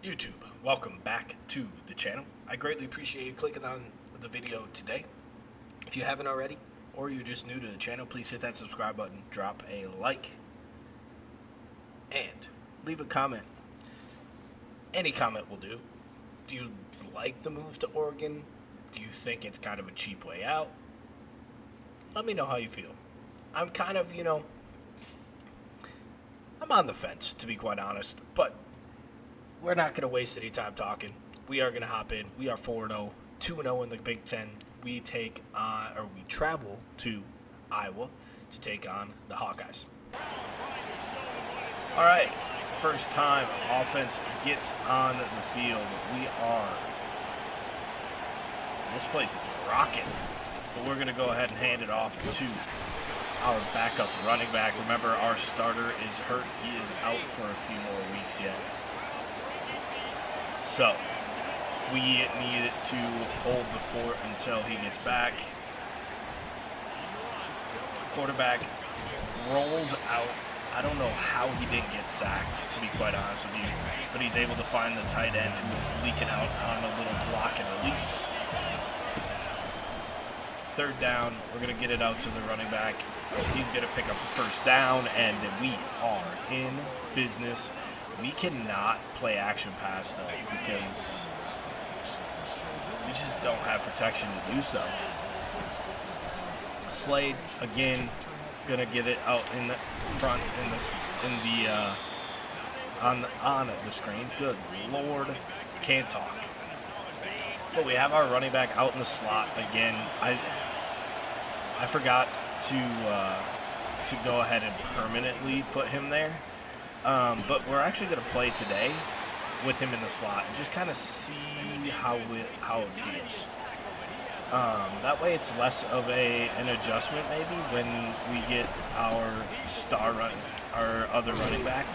YouTube, welcome back to the channel. I greatly appreciate you clicking on the video today. If you haven't already, or you're just new to the channel, please hit that subscribe button, drop a like, and leave a comment. Any comment will do. Do you like the move to Oregon? Do you think it's kind of a cheap way out? Let me know how you feel. I'm kind of, I'm on the fence, to be quite honest, but we're not going to waste any time talking. We are going to hop in. We are 4-0, 2-0 in the Big Ten. We travel to Iowa to take on the Hawkeyes. All right, first time offense gets on the field. This place is rocking, but we're going to go ahead and hand it off to our backup running back. Remember, our starter is hurt. He is out for a few more weeks yet. So, we need to hold the fort until he gets back. Quarterback rolls out. I don't know how he didn't get sacked, to be quite honest with you, but he's able to find the tight end who was leaking out on a little block and release. Third down, we're going to get it out to the running back. He's going to pick up the first down, and we are in business. We cannot play action pass, though, because we just don't have protection to do so. Slade, again, going to get it out in the front on the screen. Good Lord, can't talk. But we have our running back out in the slot again. I forgot to go ahead and permanently put him there. But we're actually going to play today with him in the slot and just kind of see how it feels. That way it's less of an adjustment maybe when we get our our other running back.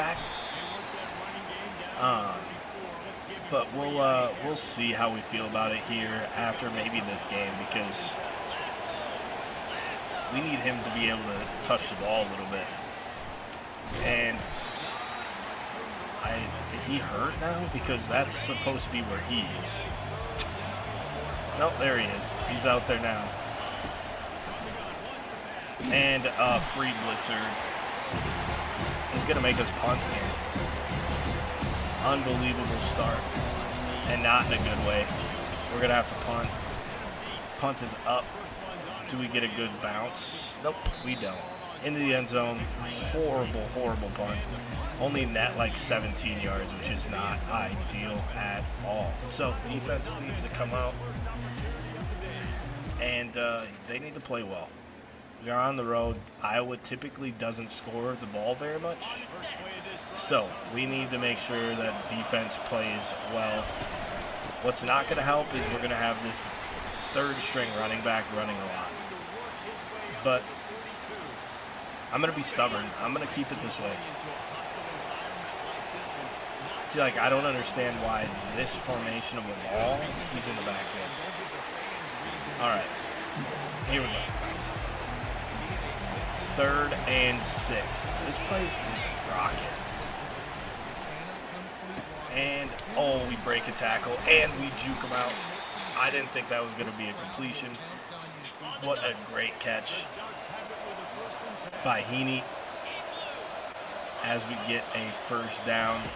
But we'll see how we feel about it here after maybe this game, because we need him to be able to touch the ball a little bit. And is he hurt now? Because that's supposed to be where he is. Nope, there he is. He's out there now. And a free blitzer is going to make us punt here. Unbelievable start. And not in a good way. We're going to have to punt. Punt is up. Do we get a good bounce? Nope, we don't. Into the end zone. Horrible, horrible punt. Only net like 17 yards, which is not ideal at all. So defense needs to come out, and they need to play well. We are on the road. Iowa typically doesn't score the ball very much, so we need to make sure that defense plays well. What's not going to help is we're going to have this third-string running back running a lot. But I'm going to be stubborn. I'm going to keep it this way. See, I don't understand why this formation of a ball, he's in the backfield. All right, here we go. 3rd and 6. This place is rocking. And, we break a tackle, and we juke him out. I didn't think that was going to be a completion. What a great catch by Heaney as we get a first down.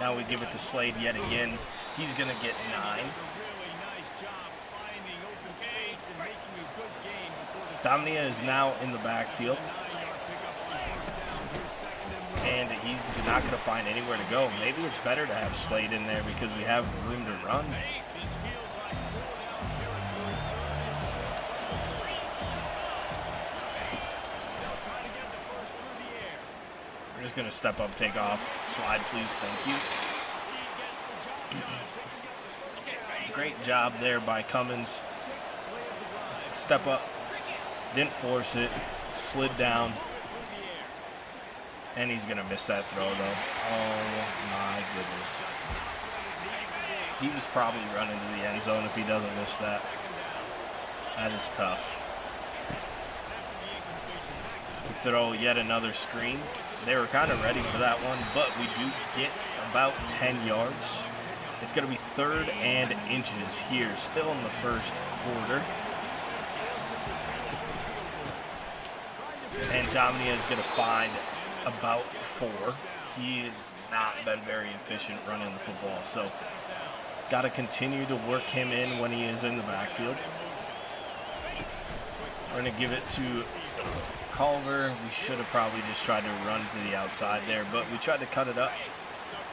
Now we give it to Slade yet again. He's going to get 9. Domnia is now in the backfield. And he's not going to find anywhere to go. Maybe it's better to have Slade in there because we have room to run. We're just going to step up, take off. Slide, please. Thank you. Great job there by Cummins. Step up. Didn't force it. Slid down. And he's going to miss that throw, though. Oh, my goodness. He was probably running to the end zone if he doesn't miss that. That is tough. We throw yet another screen. They were kind of ready for that one, but we do get about 10 yards. It's going to be 3rd and inches here, still in the first quarter. And Domnia is going to find about 4. He has not been very efficient running the football, so got to continue to work him in when he is in the backfield. We're going to give it to Culver. We should have probably just tried to run to the outside there, but we tried to cut it up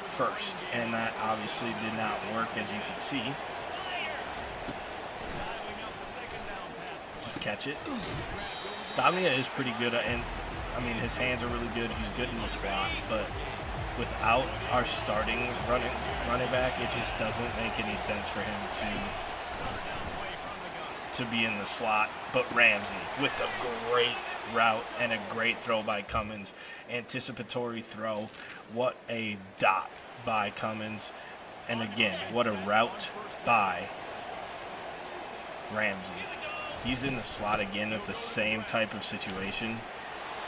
first, and that obviously did not work, as you can see. Just catch it. Domnia is pretty good, and I mean, his hands are really good. He's good in the slot, but without our starting running back, it just doesn't make any sense for him to be in the slot. But Ramsey with a great route and a great throw by Cummins. Anticipatory throw. What a dot by Cummins. And again, what a route by Ramsey. He's in the slot again with the same type of situation.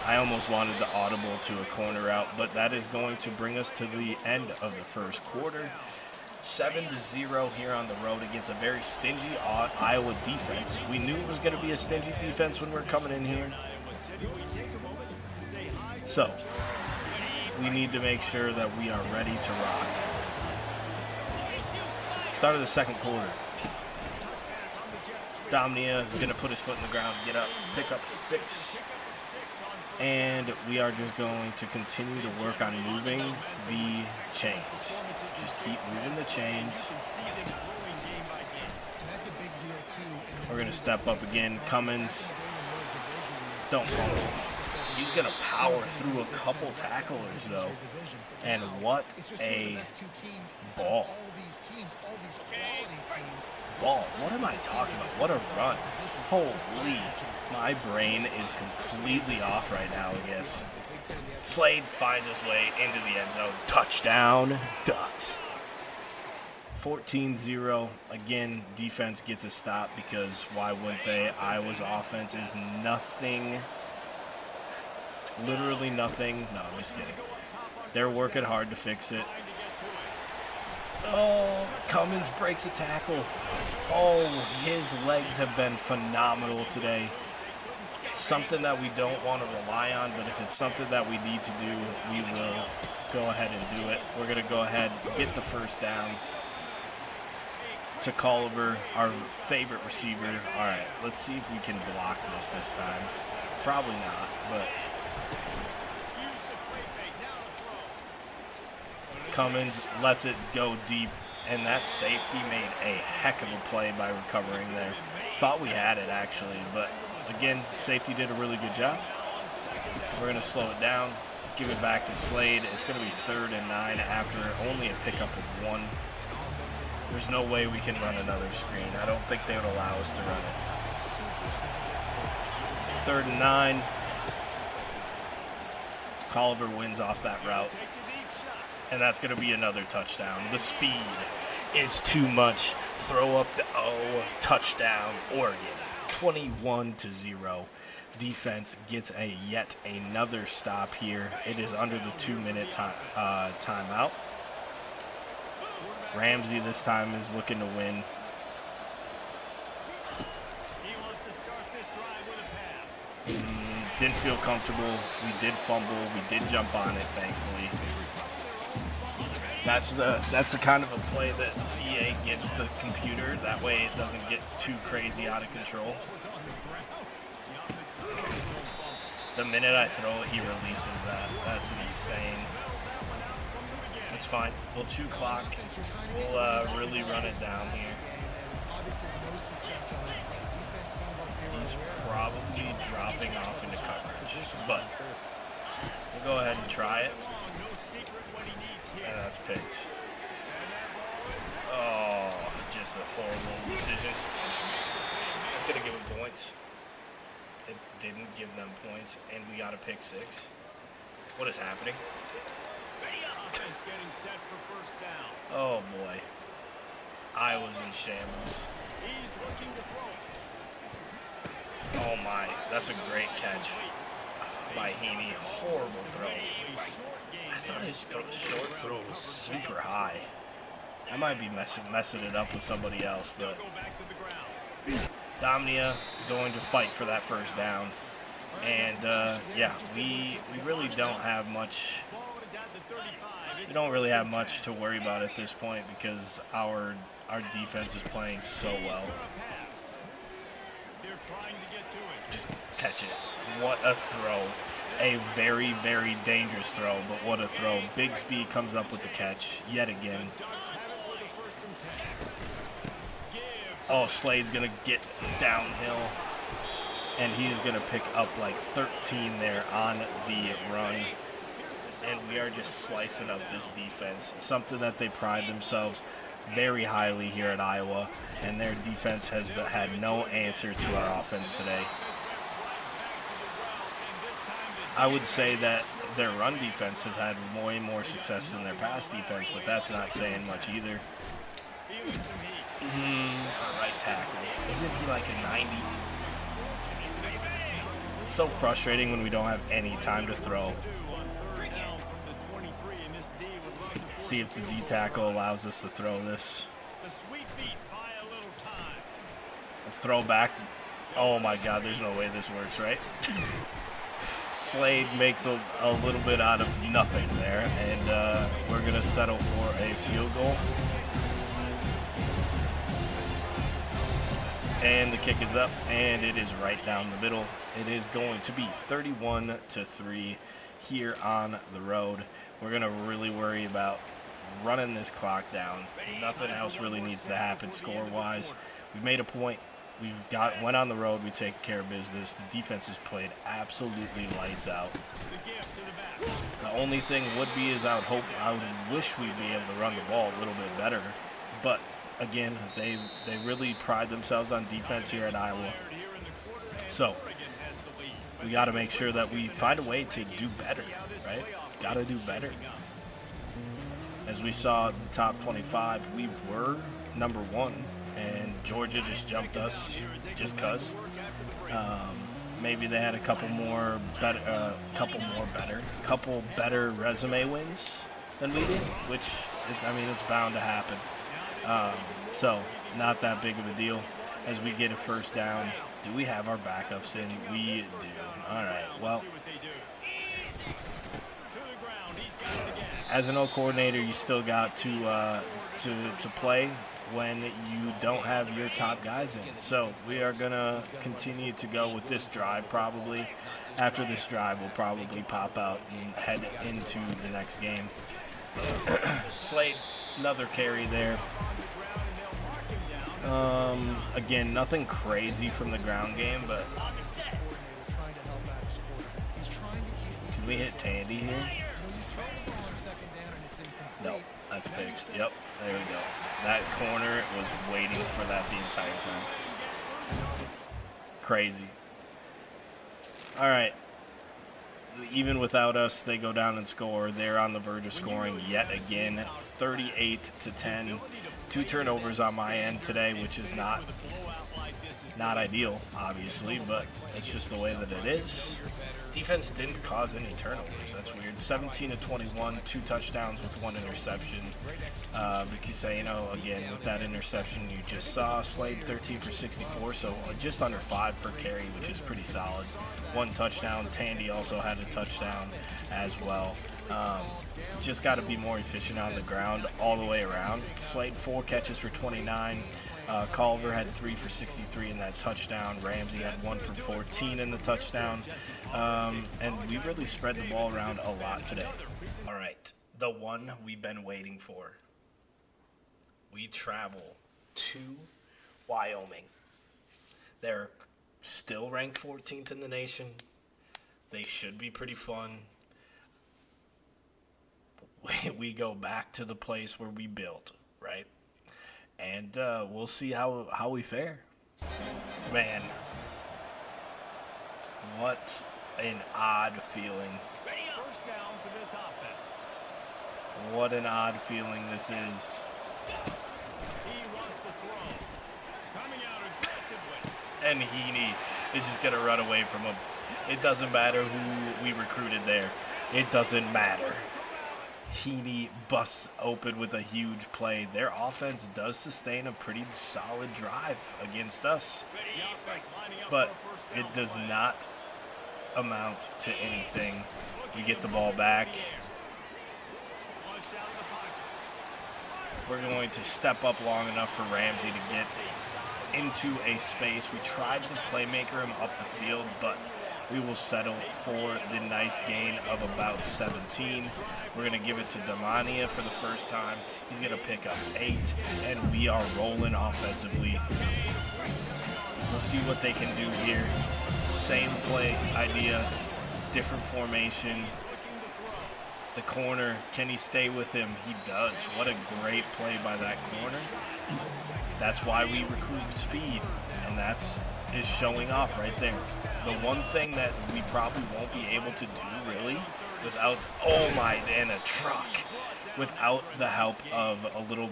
I almost wanted the audible to a corner route, but that is going to bring us to the end of the first quarter. 7-0 here on the road against a very stingy Iowa defense. We knew it was going to be a stingy defense when we're coming in here. So, we need to make sure that we are ready to rock. Start of the second quarter. Domnia is going to put his foot in the ground, get up, pick up 6. And we are just going to continue to work on moving the chains. Just keep moving the chains. We're going to step up again. Cummins, don't fumble. He's going to power through a couple tacklers, though. And what a ball. What am I talking about? What a run. Holy. My brain is completely off right now, I guess. Slade finds his way into the end zone. Touchdown, Ducks. 14-0. Again, defense gets a stop because why wouldn't they? Iowa's offense is nothing. Literally nothing. No, I'm just kidding. They're working hard to fix it. Oh, Cummins breaks a tackle. Oh, his legs have been phenomenal today. It's something that we don't want to rely on, but if it's something that we need to do, we will go ahead and do it. We're going to go ahead and get the first down to Culver, our favorite receiver. All right, let's see if we can block this time. Probably not, but Cummins lets it go deep, and that safety made a heck of a play by recovering there. Thought we had it, actually, but again, safety did a really good job. We're going to slow it down, give it back to Slade. It's going to be 3rd and 9 after only a pickup of 1. There's no way we can run another screen. I don't think they would allow us to run it. 3rd and 9. Culver wins off that route. And that's going to be another touchdown. The speed is too much. Throw up the touchdown, Oregon. 21-0. Defense gets yet another stop here. It is under the 2-minute timeout. Ramsey this time is looking to win. Didn't feel comfortable. We did fumble. We did jump on it, thankfully. That's the kind of a play that EA gives the computer. That way it doesn't get too crazy out of control. The minute I throw it, he releases that. That's insane. That's fine. We'll chew clock. We'll really run it down here. He's probably dropping off into coverage, but we'll go ahead and try it. And that's picked. Oh, just a horrible decision. That's going to give him points. It didn't give them points, and we got a pick 6. What is happening? Oh, boy. Iowa's in shambles. Oh, my. That's a great catch. by Heaney. Horrible throw. I thought his short throw was super high. I might be messing it up with somebody else, but Domnia going to fight for that first down. And, yeah, we really don't have much. We don't really have much to worry about at this point because our defense is playing so well. Just catch it. What a throw. A very, very dangerous throw, but what a throw. Bigsby comes up with the catch yet again. Oh, Slade's going to get downhill, and he's going to pick up like 13 there on the run. And we are just slicing up this defense, something that they pride themselves very highly here at Iowa, and their defense has had no answer to our offense today. I would say that their run defense has had way more success than their pass defense, but that's not saying much either. Right tackle. Isn't he like a 90? It's so frustrating when we don't have any time to throw. Let's see if the D tackle allows us to throw this. A throwback. Oh my God, there's no way this works, right? Slade makes a little bit out of nothing there, and we're going to settle for a field goal. And the kick is up, and it is right down the middle. It is going to be 31-3 here on the road. We're going to really worry about running this clock down. Nothing else really needs to happen score-wise. We've made a point. Went on the road. We take care of business. The defense has played absolutely lights out. The only thing would be is I would wish we'd be able to run the ball a little bit better. But again, they really pride themselves on defense here at Iowa. So we got to make sure that we find a way to do better, right? Got to do better. As we saw the top 25, we were number 1. And Georgia just jumped us just because. Maybe they had a couple better resume wins than we did, which, it's bound to happen. So not that big of a deal. As we get a first down, do we have our backups in? We do. All right, well, as an O coordinator, you still got to play when you don't have your top guys in. So we are going to continue to go with this drive probably. After this drive, we'll probably pop out and head into the next game. Slade, another carry there. Again, nothing crazy from the ground game, but can we hit Tandy here? No, that's pigs. Yep, there we go. That corner was waiting for that the entire time. Crazy. All right. Even without us, they go down and score. They're on the verge of scoring yet again, 38-10. 2 turnovers on my end today, which is not ideal, obviously, but it's just the way that it is. Defense didn't cause any turnovers. That's weird. 17-21, 2 touchdowns with 1 interception. Vicky Saino, again, with that interception you just saw. Slade 13 for 64, so just under 5 per carry, which is pretty solid. 1 touchdown. Tandy also had a touchdown as well. Just got to be more efficient on the ground all the way around. Slade 4 catches for 29. Culver had 3 for 63 in that touchdown. Ramsey had 1 for 14 in the touchdown. And we really spread the ball around a lot today. All right, the one we've been waiting for. We travel to Wyoming. They're still ranked 14th in the nation. They should be pretty fun. We go back to the place where we built, right? And we'll see how we fare. Man, what an odd feeling. What an odd feeling this is. And Heaney is just going to run away from him. It doesn't matter who we recruited there. It doesn't matter. Heaney busts open with a huge play. Their offense does sustain a pretty solid drive against us, but it does not amount to anything. We get the ball back. We're going to step up long enough for Ramsey to get into a space. We tried to playmaker him up the field, but we will settle for the nice gain of about 17. We're going to give it to Damania for the first time. He's going to pick up 8, and we are rolling offensively. We'll see what they can do here. Same play idea, different formation. The corner, can he stay with him? He does. What a great play by that corner. That's why we recruit speed, and that's is showing off right there. The one thing that we probably won't be able to do really without, oh my, and a truck, without the help of a little,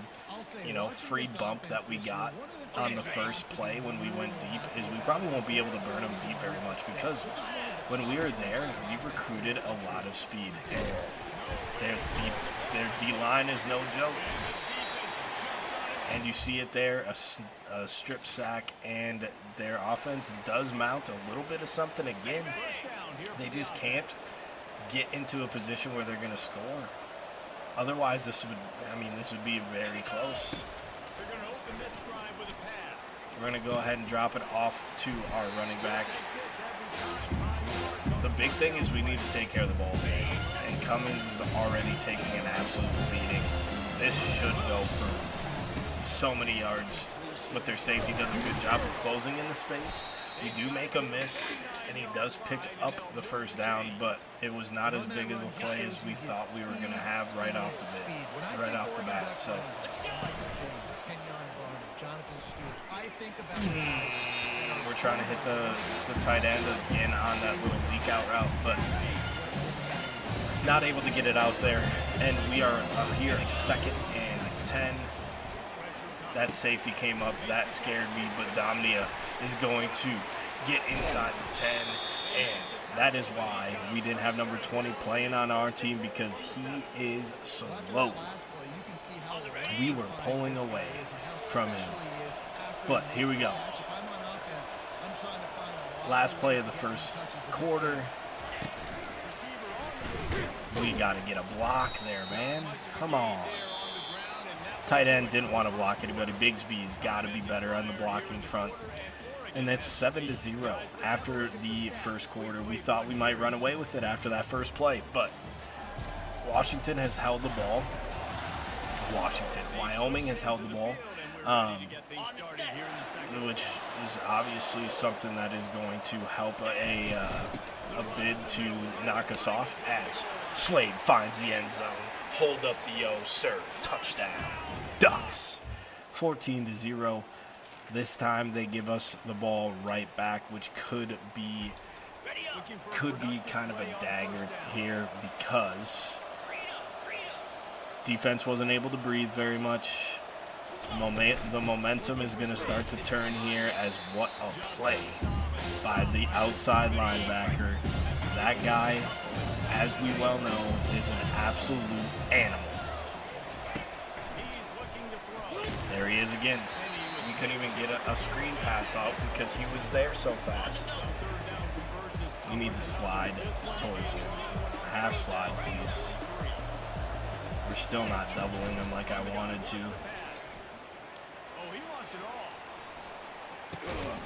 free bump that we got on the first play when we went deep, is we probably won't be able to burn them deep very much, because when we were there, we recruited a lot of speed, and their D-line is no joke. And you see it there, a strip sack, and their offense does mount a little bit of something again. They just can't get into a position where they're going to score. Otherwise, this would be very close. We're going to go ahead and drop it off to our running back. The big thing is we need to take care of the ball. And Cummins is already taking an absolute beating. This should go for so many yards, but their safety does a good job of closing in the space. We do make a miss, and he does pick up the first down, but it was not as big of a play as we thought we were going to have right off the bat. So we're trying to hit the tight end again on that little leak out route, but not able to get it out there. And we are here at 2nd and 10. That safety came up, that scared me, but Damnia is going to get inside the 10, and that is why we didn't have number 20 playing on our team, because he is slow. We were pulling away from him, but here we go. Last play of the first quarter. We got to get a block there, man. Come on. Tight end didn't want to block anybody. Bigsby's got to be better on the blocking front. And that's 7-0 after the first quarter. We thought we might run away with it after that first play, but Washington has held the ball. Wyoming has held the ball, which is obviously something that is going to help a bid to knock us off, as Slade finds the end zone. Hold up the O, sir. Touchdown. Ducks. 14-0. This time they give us the ball right back, which could be kind of a dagger here, because defense wasn't able to breathe very much. The momentum is going to start to turn here, as what a play by the outside linebacker. That guy, as we well know, is an absolute animal. There he is again. We couldn't even get a screen pass out because he was there so fast. We need to slide towards him. Half slide, please. We're still not doubling him like I wanted to.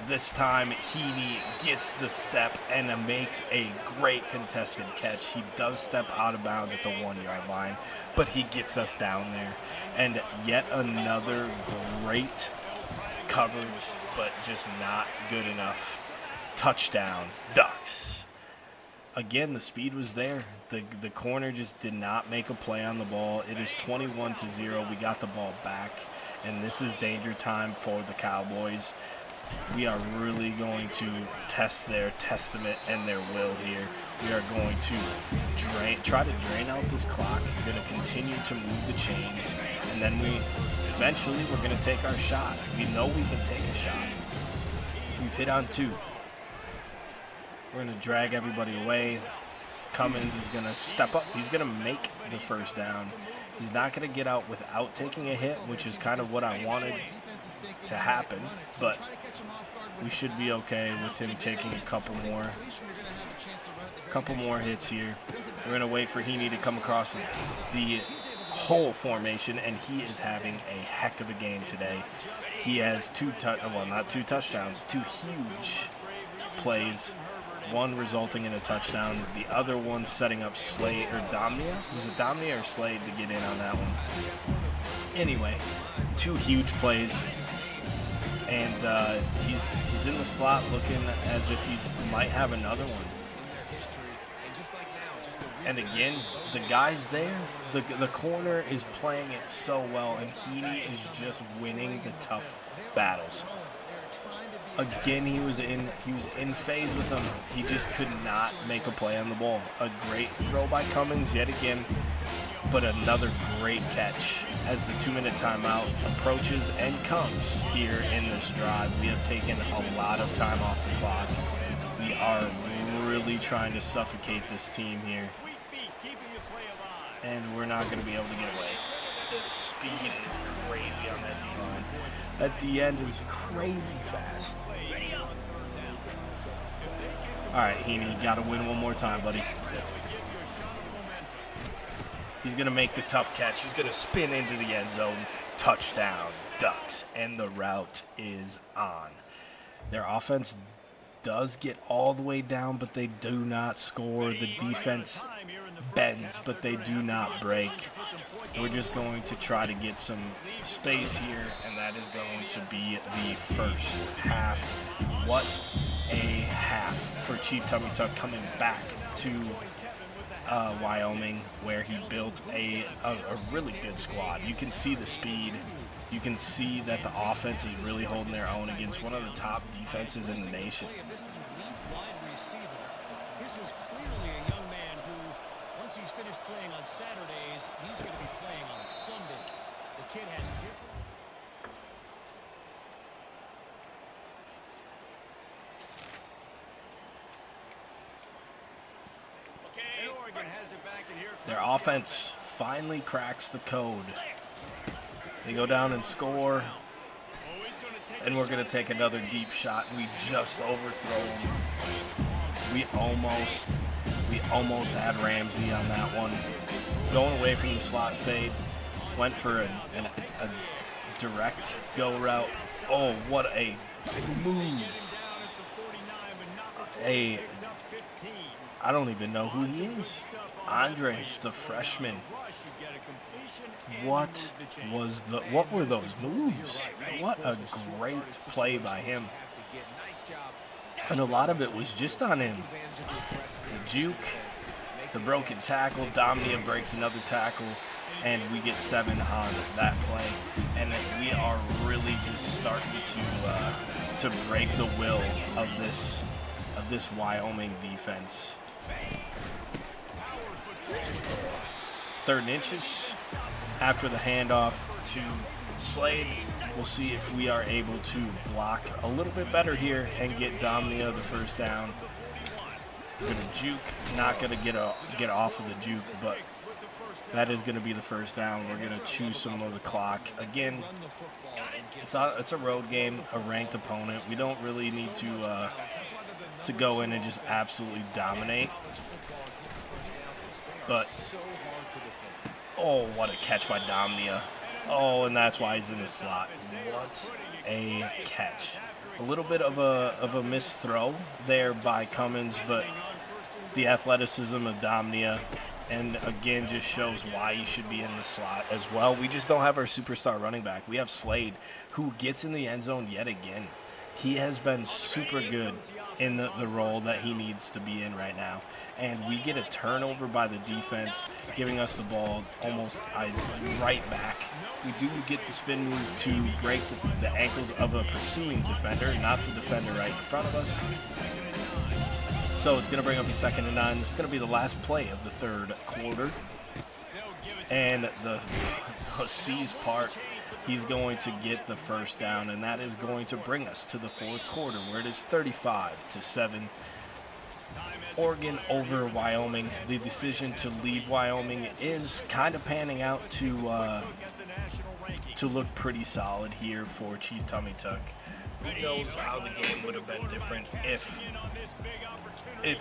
This time, Heaney gets the step and makes a great contested catch. He does step out of bounds at the 1-yard line, but he gets us down there. And yet another great coverage, but just not good enough. Touchdown, Ducks. Again, the speed was there. The corner just did not make a play on the ball. It is 21-0. We got the ball back, and this is danger time for the Cowboys. We are really going to test their testament and their will here. We are going to try to drain out this clock. We're going to continue to move the chains, and then eventually we're going to take our shot. We know we can take a shot. We've hit on 2. We're going to drag everybody away. Cummins is going to step up. He's going to make the first down. He's not going to get out without taking a hit, which is kind of what I wanted to happen. But we should be okay with him taking a couple more hits here. We're going to wait for Heaney to come across the whole formation, and he is having a heck of a game today. He has not two touchdowns, two huge plays. One resulting in a touchdown, the other one setting up Slade or Domnia. Was it Domnia or Slade to get in on that one? Anyway, two huge plays, and he's in the slot looking as if he might have another one. And again, the guy's there. The corner is playing it so well, and Heaney is just winning the tough battles. Again, he was in phase with him. He just could not make a play on the ball. A great throw by Cummins yet again, but another great catch as the 2-minute timeout approaches and comes here in this drive. We have taken a lot of time off the clock. We are really trying to suffocate this team here, and we're not going to be able to get away. The speed is crazy on that D-line. At the end, it was crazy fast. All right, Heaney, you got to win one more time, buddy. He's going to make the tough catch. He's going to spin into the end zone. Touchdown, Ducks, and the route is on. Their offense does get all the way down, but they do not score. The defense bends, but they do not break. We're just going to try to get some space here, and that is going to be the first half. What a half for Chief Tummy Tuck coming back to Wyoming, where he built a really good squad. You can see the speed. You can see that the offense is really holding their own against one of the top defenses in the nation. This is clearly a young man who, once he's finished playing on Saturdays, he's going to be playing on Sundays. The kid has different. Their offense finally cracks the code. They go down and score, and we're going to take another deep shot. We just overthrow them. We almost had Ramsey on that one. Going away from the slot fade, went for a direct go route. Oh, what a move. I don't even know who he is. Andres, the freshman. What were those moves? What a great play by him. And a lot of it was just on him. The juke, the broken tackle, Domnia breaks another tackle, and we get 7 on that play. And we are really just starting to break the will of this Wyoming defense. 3rd and inches after the handoff to Slade. We'll see if we are able to block a little bit better here and get Domnia the first down. We're going to juke, not going to get off of the juke, but that is going to be the first down. We're going to choose some of the clock. Again, it's a road game, a ranked opponent. We don't really need to go in and just absolutely dominate. But, oh, what a catch by Domnia. Oh, and that's why he's in the slot. What a catch. A little bit of a missed throw there by Cummins, but the athleticism of Domnia, and again, just shows why he should be in the slot as well. We just don't have our superstar running back. We have Slade, who gets in the end zone yet again. He has been super good in the role that he needs to be in right now. And we get a turnover by the defense, giving us the ball almost right back. We do get the spin move to break the ankles of a pursuing defender, not the defender right in front of us. So it's going to bring up a 2nd and 9. This is going to be the last play of the 3rd quarter. And the C's part, he's going to get the first down, and that is going to bring us to the 4th quarter, where it is 35-7. Oregon over Wyoming. The decision to leave Wyoming is kind of panning out to look pretty solid here for Chief Tummy Tuck. Who knows how the game would have been different if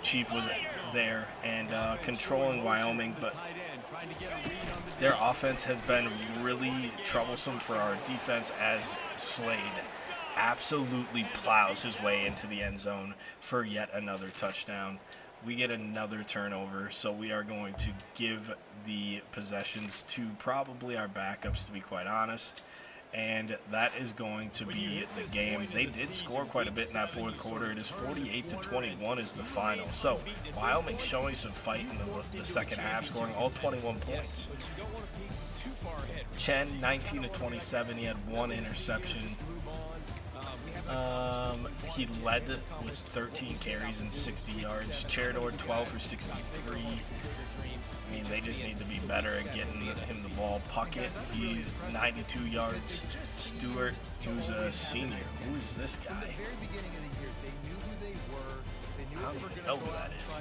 Chief was there and controlling Wyoming, but their offense has been really troublesome for our defense as Slade absolutely plows his way into the end zone for yet another touchdown. We get another turnover, so we are going to give the possessions to probably our backups, to be quite honest. And that is going to be the game. They did score quite a bit in that fourth quarter. It is 48-21 is the final. So Wyoming showing some fight in the second half, scoring all 21 points. Chen, 19-27. He had one interception. He led with 13 carries and 60 yards. Cheridor, 12 for 63. I mean, they just need to be better at getting him the ball. Puckett, he's 92 yards. Stewart, who's a senior. Who is this guy? I don't even know who that is.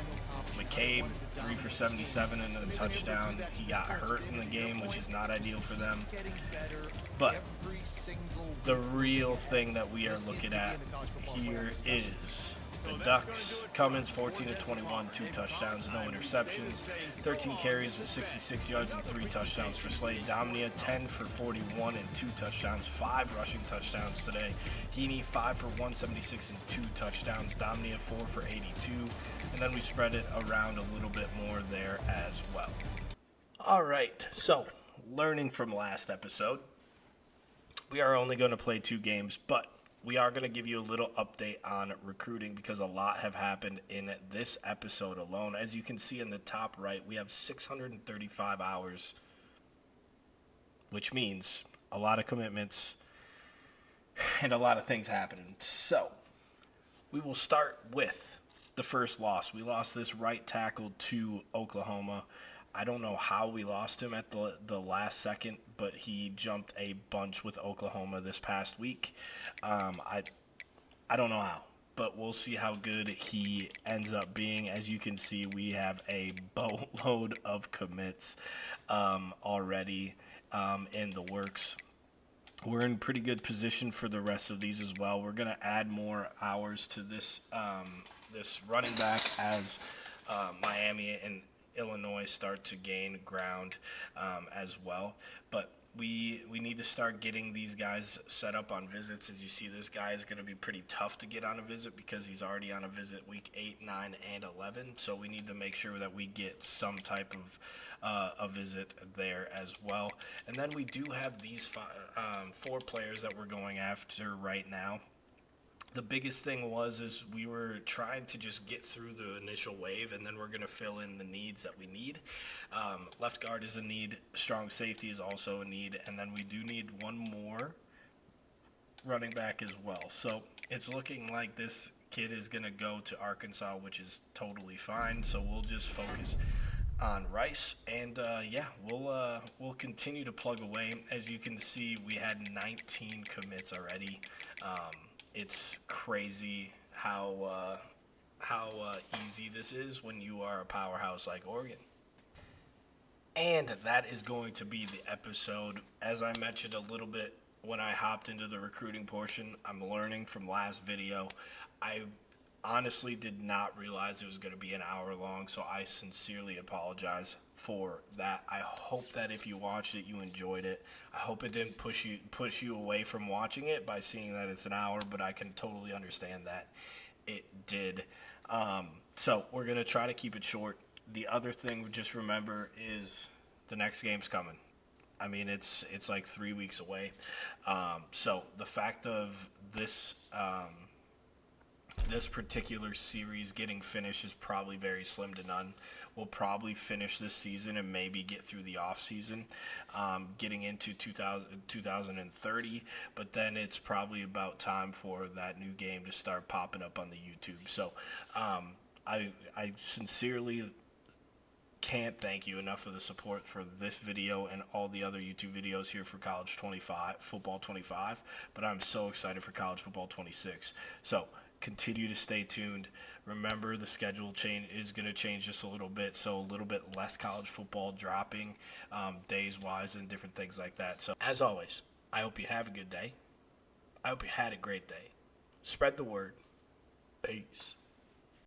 McCabe, 3 for 77 and a touchdown. He got hurt in the game, which is not ideal for them. But the real thing that we are looking at here is the Ducks. Cummins, 14-21, 2 touchdowns, no interceptions, 13 carries and 66 yards and 3 touchdowns for Slade. Domnia, 10 for 41 and 2 touchdowns, 5 rushing touchdowns today. Heaney, 5 for 176 and 2 touchdowns. Domnia, 4 for 82. And then we spread it around a little bit more there as well. All right, so learning from last episode, we are only going to play 2 games, but we are going to give you a little update on recruiting because a lot have happened in this episode alone. As you can see in the top right, we have 635 hours, which means a lot of commitments and a lot of things happening. So we will start with the first loss. We lost this right tackle to Oklahoma. I don't know how we lost him at the last second, but he jumped a bunch with Oklahoma this past week. I don't know how, but we'll see how good he ends up being. As you can see, we have a boatload of commits already in the works. We're in pretty good position for the rest of these as well. We're going to add more hours to this this running back as Miami and Illinois start to gain ground as well. But we need to start getting these guys set up on visits. As you see, this guy is going to be pretty tough to get on a visit because he's already on a visit week 8, 9, and 11. So we need to make sure that we get some type of a visit there as well. And then we do have these 4 players that we're going after right now. The biggest thing is we were trying to just get through the initial wave, and then we're going to fill in the needs that we need. Left guard is a need. Strong safety is also a need. And then we do need one more running back as well. So it's looking like this kid is going to go to Arkansas, which is totally fine. So we'll just focus on Rice. And, we'll continue to plug away. As you can see, we had 19 commits already. It's crazy how easy this is when you are a powerhouse like Oregon. And that is going to be the episode. As I mentioned a little bit when I hopped into the recruiting portion, I'm learning from last video. I honestly did not realize it was going to be an hour long, so I sincerely apologize for that. I hope that if you watched it, you enjoyed it. I hope it didn't push you away from watching it by seeing that it's an hour, but I can totally understand that it did. So we're going to try to keep it short. The other thing, just remember, is the next game's coming. I mean, it's like 3 weeks away. So the fact of this this particular series getting finished is probably very slim to none. We'll probably finish this season and maybe get through the off season, getting into 2030. But then it's probably about time for that new game to start popping up on the YouTube. So I sincerely can't thank you enough for the support for this video and all the other YouTube videos here for College 25, Football 25, but I'm so excited for College Football 26. So continue to stay tuned. Remember, the schedule change is going to change just a little bit, so a little bit less college football dropping days-wise and different things like that. So, as always, I hope you have a good day. I hope you had a great day. Spread the word. Peace.